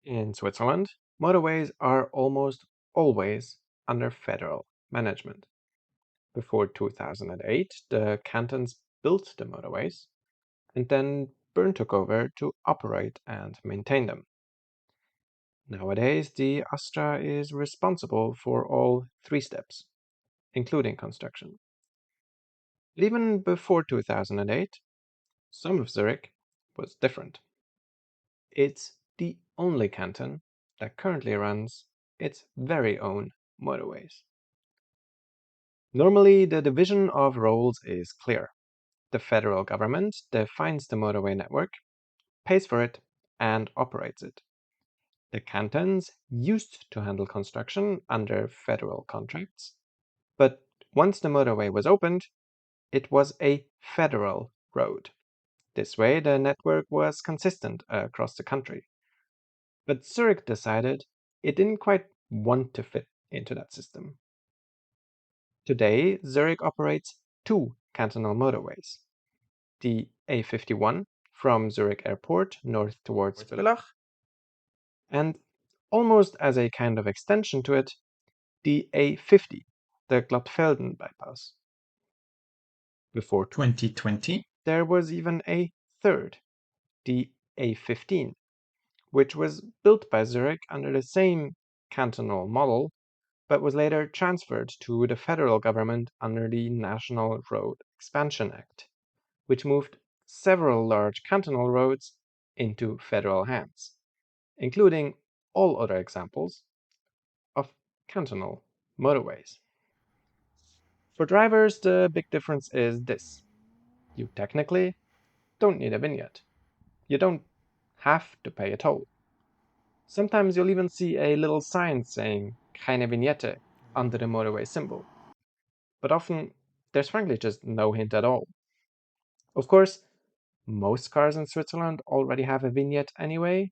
In Switzerland, motorways are almost always under federal management. Before 2008, the cantons built the motorways, and then Bern took over to operate and maintain them. Nowadays, the ASTRA is responsible for all three steps, including construction. But even before 2008, some of Zurich was different. It's the only canton that currently runs its very own motorways. Normally, the division of roles is clear. The federal government defines the motorway network, pays for it, and operates it. The cantons used to handle construction under federal contracts, but once the motorway was opened, it was a federal road. This way, the network was consistent across the country. But Zurich decided it didn't quite want to fit into that system. Today, Zurich operates two cantonal motorways. The A51 from Zurich Airport north towards Villach, and almost as a kind of extension to it, the A50, the Glattfelden bypass. Before 2020, there was even a third, the A15, which was built by Zurich under the same cantonal model, but was later transferred to the federal government under the National Road Expansion Act, which moved several large cantonal roads into federal hands, including all other examples of cantonal motorways. For drivers, the big difference is this. You technically don't need a vignette. You don't have to pay a toll. Sometimes you'll even see a little sign saying keine Vignette under the motorway symbol. But often, there's frankly just no hint at all. Of course, most cars in Switzerland already have a vignette anyway,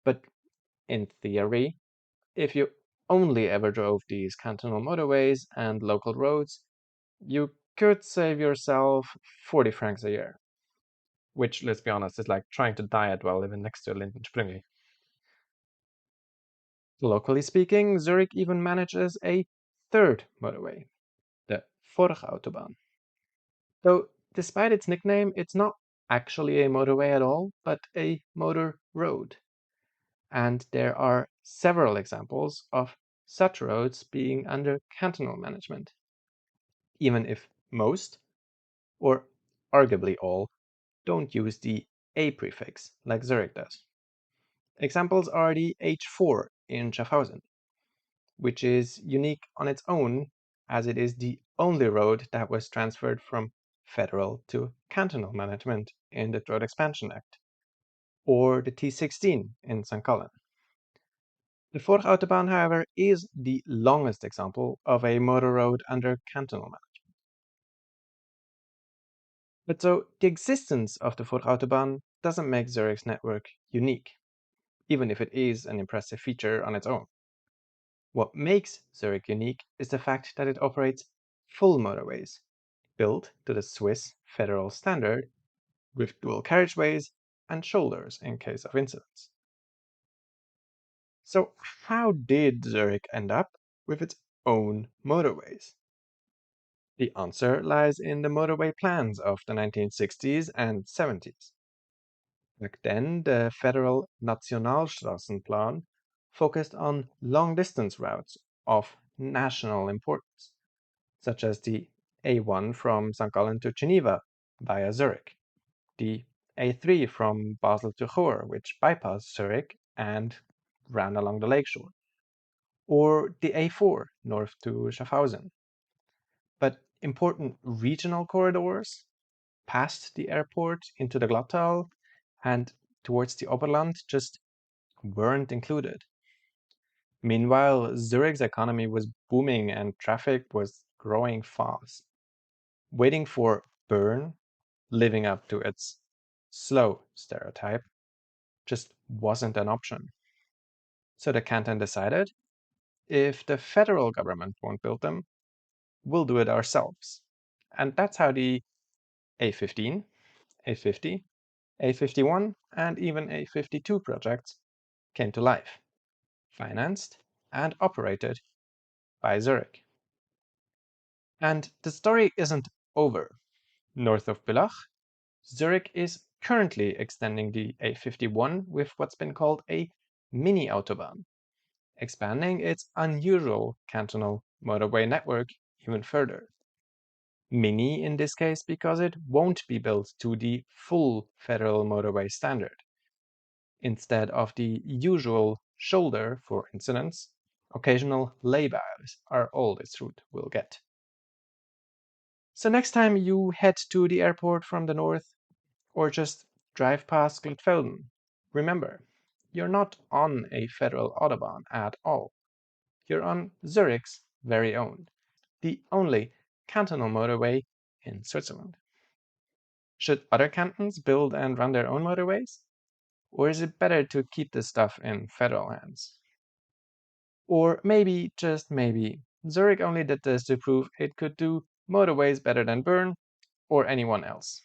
but in theory, if you only ever drove these cantonal motorways and local roads, you could save yourself 40 francs a year. Which, let's be honest, is like trying to diet while living next to a Lindensprüngi. Locally speaking, Zurich even manages a third motorway, the Autobahn. Though, despite its nickname, it's not actually a motorway at all, but a motor road. And there are several examples of such roads being under cantonal management, even if most, or arguably all, don't use the A prefix like Zurich does. Examples are the H4 in Schaffhausen, which is unique on its own as it is the only road that was transferred from federal to cantonal management in the Road Expansion Act, or the T16 in St. Gallen. The Autobahn, however, is the longest example of a motor road under cantonal management. But so the existence of the Autobahn doesn't make Zurich's network unique, even if it is an impressive feature on its own. What makes Zurich unique is the fact that it operates full motorways, built to the Swiss federal standard, with dual carriageways and shoulders in case of incidents. So how did Zurich end up with its own motorways? The answer lies in the motorway plans of the 1960s and 70s. Back then, the federal Nationalstraßenplan focused on long-distance routes of national importance, such as the A1 from St. Gallen to Geneva via Zurich, the A3 from Basel to Chur, which bypassed Zurich and ran along the lakeshore, or the A4 north to Schaffhausen. But important regional corridors past the airport into the Glattal and towards the Oberland just weren't included. Meanwhile, Zurich's economy was booming and traffic was growing fast. Waiting for Bern, living up to its slow stereotype, just wasn't an option. So the canton decided, if the federal government won't build them, we'll do it ourselves. And that's how the A15, A50, A51, and even A52 projects came to life, financed and operated by Zürich. And the story isn't over. North of Bülach, Zürich is currently extending the A51 with what's been called a Mini-Autobahn, expanding its unusual Cantonal Motorway Network even further. Mini in this case because it won't be built to the full federal motorway standard. Instead of the usual shoulder, for incidents, occasional laybys are all this route will get. So next time you head to the airport from the north, or just drive past Glatfelden, remember, you're not on a federal Autobahn at all. You're on Zürich's very own, the only cantonal motorway in Switzerland. Should other cantons build and run their own motorways? Or is it better to keep this stuff in federal hands? Or maybe, just maybe, Zurich only did this to prove it could do motorways better than Bern or anyone else.